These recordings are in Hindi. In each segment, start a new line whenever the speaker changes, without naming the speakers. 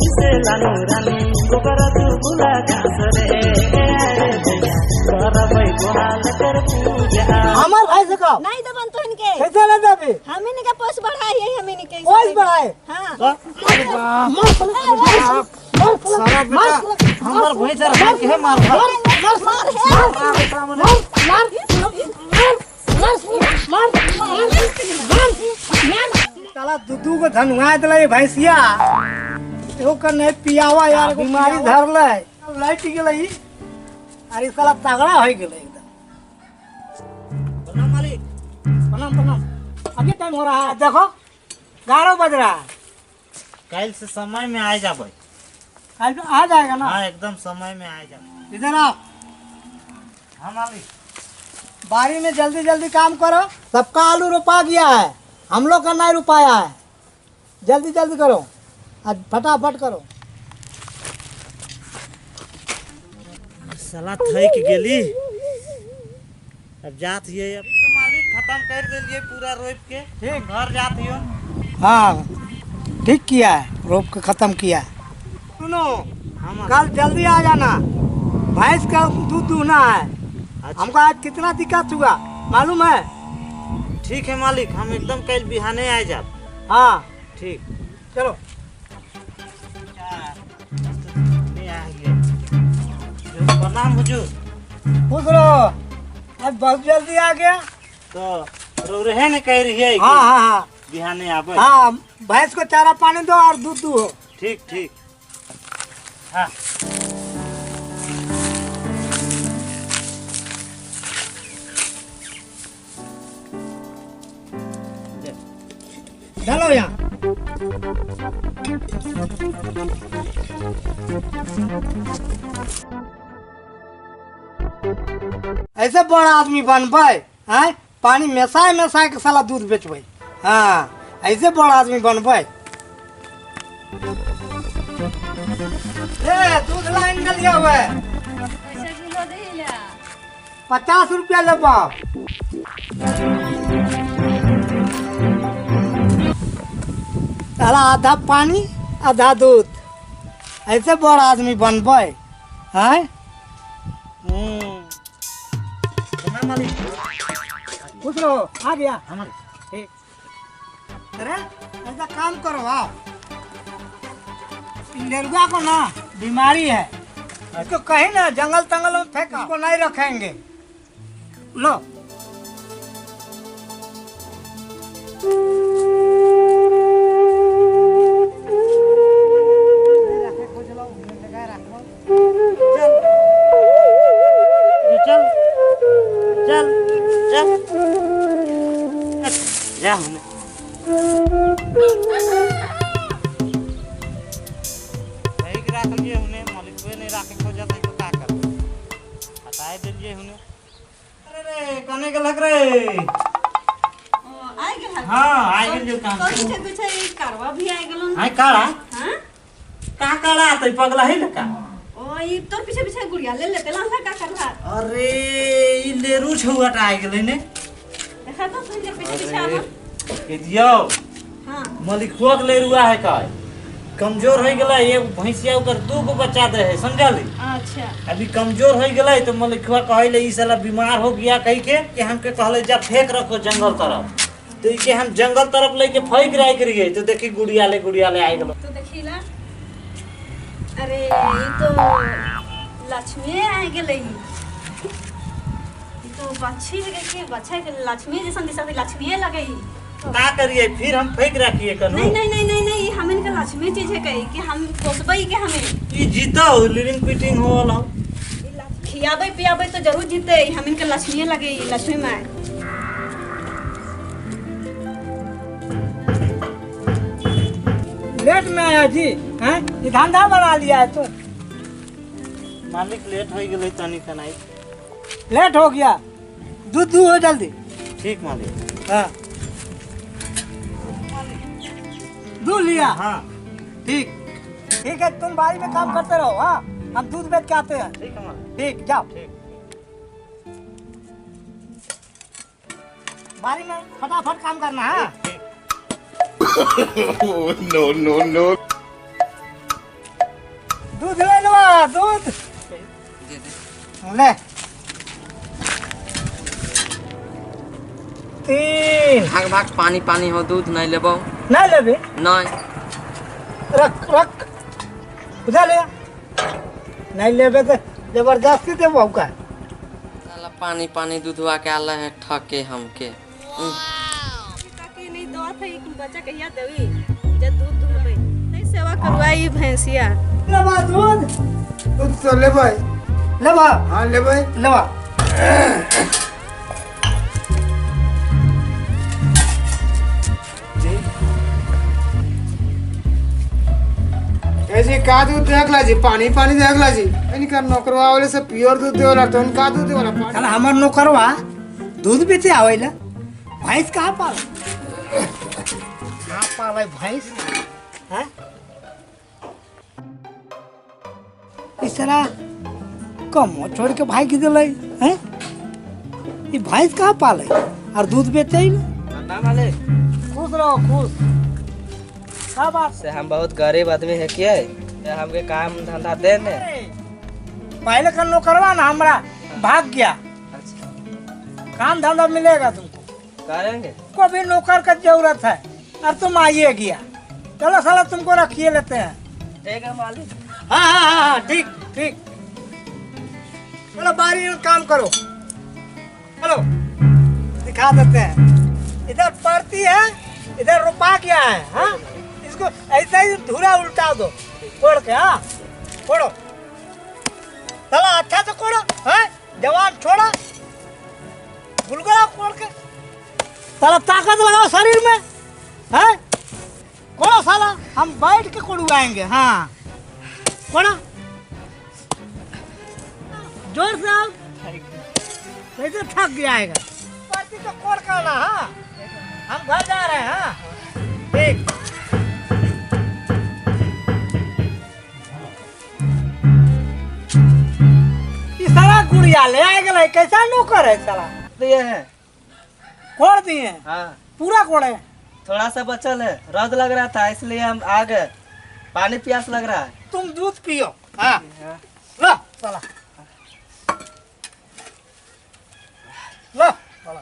कैसे लानु रानी गोबर दुबुला घास रे अरे भैया करबै गोहाल कर पूजा
हमार भाई से कहो
नहीं दबन तो इनके
कैसे ले जाबे
हम इनके पोस्ट बढ़ाए यही हम इनके
पोस्ट बढ़ाए
हां
साला बेटा हमार भाई से रहा के मार साला दूधू को धनुआ दले भैंसिया एहो कर नहीं पियावा यार बीमारी धर ले लाइट गेलै अरे साला तगड़ा हो गेलै एकदम प्रणाम मालिक प्रणाम अभी टाइम हो रहा है देखो 11 बज रहा है
कल से समय में आ जाबे
कल तो आ जाएगा ना
हाँ एकदम समय में आ जाबे
इधर आओ
हाँ मालिक
बारी में जल्दी जल्दी काम करो सबका आलू रोपा गया है हम लोग का नहीं रुपाया है जल्दी जल्दी करो आज फटाफट करो
साला थक गेली अब जात हिए अब तो मालिक खत्म कर दिलिए पूरा रोप के
ठीक।
घर जात हियो
हाँ ठीक किया है रोप के खत्म किया है सुनो
हम
कल जल्दी आ जाना भैंस का दूध दूहना है हमको आज कितना दिक्कत हुआ मालूम है
ठीक है मालिक हम एकदम कल बिहाने आ जाब
हाँ
ठीक
चलो
प्रणाम हुजूर
खुश रहो आज बहुत जल्दी आ गया
तो रो रहे ने कह रही है
हाँ हाँ हाँ
बिहाने आबे
हाँ भैंस को चारा पानी दो और दूध दो
ठीक ठीक हाँ
चलो यहाँ ऐसे बड़ा आदमी बनबे हैं पानी मेसाए के साला दूध बेचबे हाँ ऐसे बड़ा आदमी बनबे दूध लाइन कर लिया हुआ है 50 रुपया लेबा साला आधा पानी आधा दूध ऐसे बड़ा आदमी बनबे हैं
प्रणाम मालिक
खुश रहो आ गया
हमारे
ठीक अरे ऐसा काम करो आओ इंदरुआ को ना बीमारी है इसको कहीं ना जंगल तंगल में फेंका इसको नहीं रखेंगे लो
चल चल चल जा हमने सही के राख लिए हमने मालिक कोई नहीं राखे खो जाता तो का कर हटाए दिलिए हमने अरे रे कने के लग रे
आइ गेल
हां आ गेल जो काम
पीछे पीछे कारवा भी आइ गेलन
हाय काड़ा
हां
का काड़ा तो पगला है लका
ओ ई तोर पीछे पीछे गुड़िया ले लेते लाला का करवा
अरे ई लेरू छुआटा आ गेलै ने
देखा तो सुन के पीछे पीछे आवा
के दियो
हां
मालिक खोक लेरुआ है का कमजोर हो गेला एक भैंसिया ओकर दू गो बच्चा दे है समझली
अच्छा
अभी कमजोर हो गेला तो मलिकवा कहले ई साला बीमार हो गया कह के कि हमके कहले जा फेंक रखो जंगल तरफ तो ई के हम जंगल तरफ लेके फेंक राख रहिए तो देखी गुड़िया ले आ गेलो
तो देखिला अरे ई तो लक्ष्मी आ गेलै ई तो बच्ची के बच्चा के लक्ष्मी जैसन दिसत लक्ष्मी लगे ई
का करिए फिर हम फेंक रखिए कनो
नहीं हम इनका लक्ष्मी चीज है कही कि हम पोसबई के हमें
ई जीता हो लिविंग पिटिंग हो वाला
खियाबे पियाबे तो जरूर जीते हम इनका लक्ष्मी लगे लक्ष्मी माँ
लेट में आया जी हैं ये धंधा बना लिया है तो
मालिक लेट हो गेलै तनी कनाई
लेट हो गया दूध दू हो जल्दी
ठीक मालिक
हाँ दूध लिया
हां
ठीक ठीक है तुम बारी में काम करते रहो हाँ हम दूध बेच के आते हैं
ठीक है मालिक
ठीक जाओ
ठीक
बारी में फटाफट काम करना है
ठीक
no, no, no.
दूध ले लो दूध ले 3
भाग भाग पानी पानी हो दूध नहीं लेबो
नहीं लेबे
नहीं
रख रख बुझा ले नहीं लेबे तो जबरदस्ती देबो का
साला पानी पानी दूधवा के आला है ठके हमके
ताकि नहीं दो थे एक बच्चा कहिया देवी जब दूध दुहबे नहीं सेवा करवाई भैंसिया
लेबा दूध
दूध तो लेबै
लेबा
हाँ लेबै
लेबा
ऐसे का दूध देखला जी पानी पानी देखला जी इनका नौकरवा वाले से प्योर दूध देवला तो इनका दूध देवला पानी
साला हमर नौकरवा दूध बेचे आवेला भैंस कहाँ पाल भैंस हैं इस तरह कम छोड़ के भाई की दिलाई हैं ये भैंस कहाँ पाले और दूध बेचे ही
ना माले
खुश रहो खुश क्या बात
से हम बहुत गरीब आदमी है क्या हमके काम धंधा दे ने
पहले का नौकरवा ना हमारा भाग गया
अच्छा
काम धंधा मिलेगा तुमको
करेंगे
को भी नौकर का जरूरत है और तुम आइए गया चलो साला तुमको रखिए लेते हैं
ठीक है मालिक
हाँ हाँ हाँ हाँ ठीक ठीक चलो बारी में काम करो चलो दिखा देते हैं इधर पड़ती है इधर रुपा क्या है हाँ इसको ऐसा ही धूरा उल्टा दो कोड़ के हाँ कोड़ो चलो अच्छा से कोड़ो है जवान छोड़ा गुलगुला कोड़ के साला ताकत लगाओ शरीर में है कोड़ो साला हम बैठ के कोड़वाएंगे हाँ कोड़ो जोर से आओ नहीं तो थक जाएगा पार्टी तो कोड़ करना हाँ हम घर जा रहे हैं हाँ ठीक ये सारा गुड़िया ले आएगा कैसा नौकर है साला
दिए हैं
कोड़ दिए हैं
हाँ
पूरा कोड़े
थोड़ा सा बचल है रद लग रहा था इसलिए हम आ गए पानी प्यास लग रहा है
तुम दूध पियो हाँ लो साला लो साला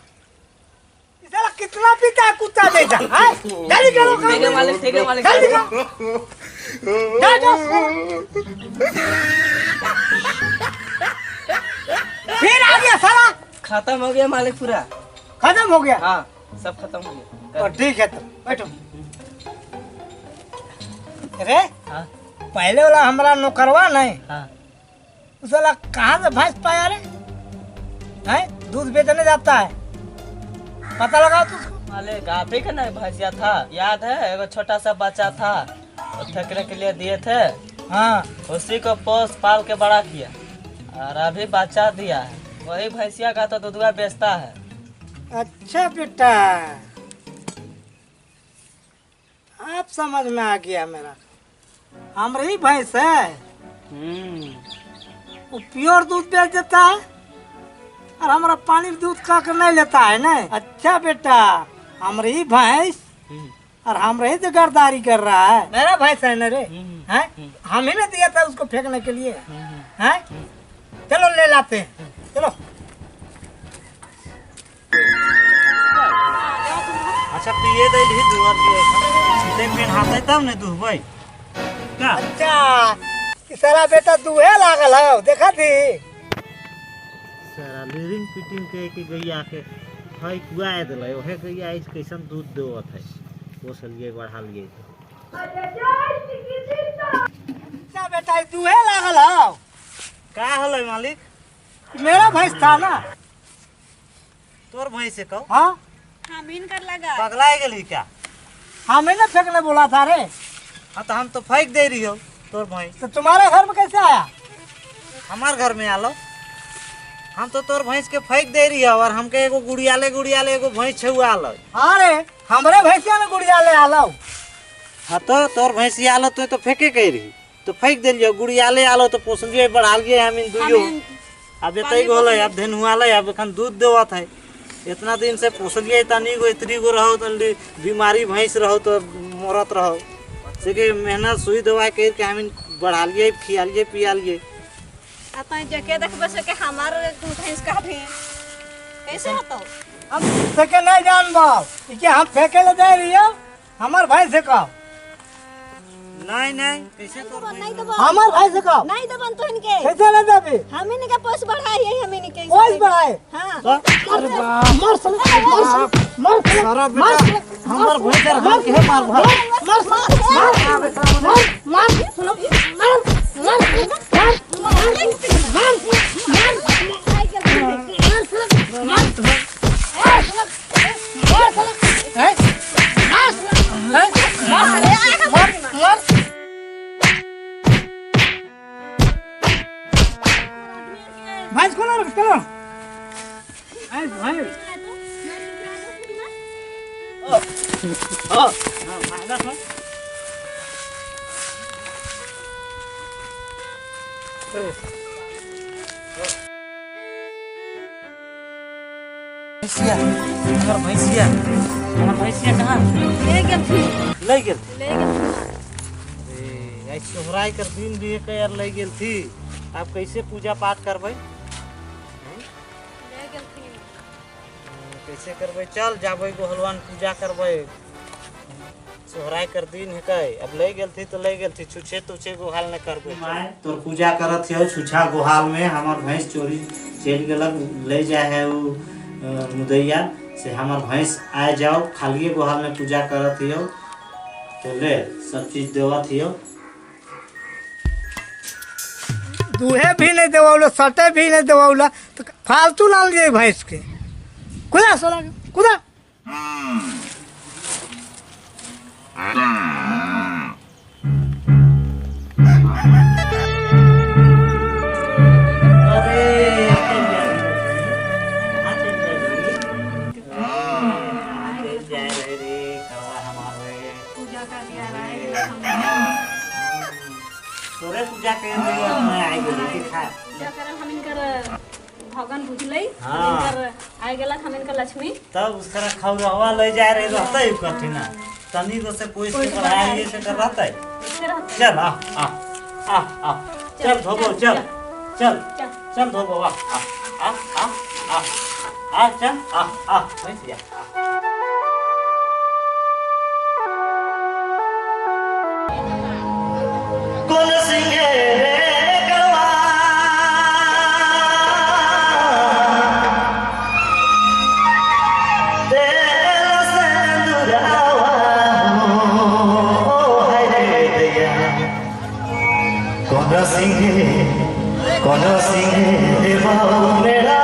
ये साला कितना पीता है कुत्ता जैसा हाँ जल्दी करो काम।
ठीक है मालिक ठीक है मालिक
जल्दी करो जा जा फिर आ गया साला
खत्म हो गया मालिक पूरा
खत्म हो गया
हाँ सब खत्म हो गया
और ठीक है तो बैठो अरे
हाँ
पहले वाला हमारा नौकरवा नहीं
हाँ
उस वाला कहाँ से भैंस पाया रे हैं दूध बेचने जाता है पता लगाओ तुझको
मालिक आप ही का ना भैंसिया था याद है एगो छोटा सा बच्चा था वो ठेकने के लिए दिए थे
हाँ
उसी को पोस पाल के बड़ा किया और अभी बच्चा दिया है वही भैंसिया का तो दूधवा बेचता है
अच्छा बेटा अब समझ में आ गया मेरा हमारी भैंस है वो प्योर दूध बेच देता है और हमारा पानी दूध का कर नहीं लेता है ना अच्छा बेटा हमारी भैंस और हम ही तो गरदारी कर रहा है मेरा भैंस है ना रे हैं हम ही ने दिया था उसको फेंकने के लिए हैं चलो ले लाते हैं चलो
अच्छा पिए दे भी दुआ पिए सीधे पेन हाथे तब ने दुहबै का
अच्छा ई सारा बेटा दूहे लागल है देखा थी
सारा लीरिंग पिटिंग के गैया के हई कुआए देले ओहे गैया इस कैसन दूध देवत है पोसलिए बढ़ा लिए
अच्छा बेटा ई दूहे लागल है
का हलै मालिक
मेरा भैंस था ना
तोर भैंस से कहो
हाँ
हम इनकर लगा
पगला गेली क्या
हमें ना फेंकने बोला था रे
हाँ तो हम तो फेंक दे रही हो तोर भैंस
तो तुम्हारे घर में कैसे आया
हमार घर में आलो हम तो तोर भैंस के फेंक दे रही हो और हमके एगो गुड़ियाले एगो भैंस छुआ आलो
अरे हमरे भैंसिया ने गुड़िया ले आलो
हाँ तो तोर भैंस आलो तो फेंके कह रही तो फेंक दिलियो गुड़ियाले आलो तो पोसलिए बढ़ा लिए हम इन दुइयो अब एतई होलै अब धेनुआलै अब एखन दूध देवत है इतना दिन से पोसलिए तनी गो इतनी गो रहो तो बीमारी भैंस रहो तो मरत रहो से कि मेहनत सुई दवाई कर के हम बढ़ा लिए खिया लिए पिया लिए।
आता जके देख बस के हमार भैंस काट है कैसे होता
हम फेंके नहीं जान बाप कि हम फेंके ले दे रही हो हमार भाई से कहो
नहीं नहीं कैसे तो
नहीं दबो
हमार भाई से कहो
नहीं दबन तो इनके
कैसे ले देबे
हम इनके पोस बढ़ाई है हम इनके
पोस बढ़ाए
हां
अरे बाप मार सारा बेटा
हमार भाई कर हम के मार
भाई को ना चलो भाई
भैंसिया हमार भैंसिया कहाँ
ले गए
ले गेल
ले गए
आई सोहराय कर दिन भी एक यार ले गेल थी। आप कैसे पूजा पाठ करबै
ले गए
कैसे करबै चल जाबै गोहलवान पूजा करबै सोहराय कर दिन है कई अब ले गेल थी तो ले गेल थी छुछे तुछे गोहाल न करबै तोर पूजा करत है छुछा गोहाल में हमार भैंस चोरी चल गेलक ले जाए है वो मुदैया से हमार भैंस आ जाओ खालिए गोहाल में पूजा करत हियो तो ले सब चीज देवत हियो।
दूहे भी नहीं देवाउला सटे भी नहीं देवाउला तो फालतू लाल लिए भैंस के कुदा सोला कुदा
पूजा
कर हम इनकर भगवान बुझलै
हाँ।
इनकर आइ गेलक हम इनकर लक्ष्मी
तब उसका खौरवा ले जा रहे रहते कठिना तनी तो से पोइस के पढ़ाई से कर रहते
इससे रहते
चल आ चल धोबो चल चल चल धोबो आ चल भैंसिया कौन सिंगे गवा तेरा संदूरावा ओ हाय रे दैया कौन सिंगे देवा मेरा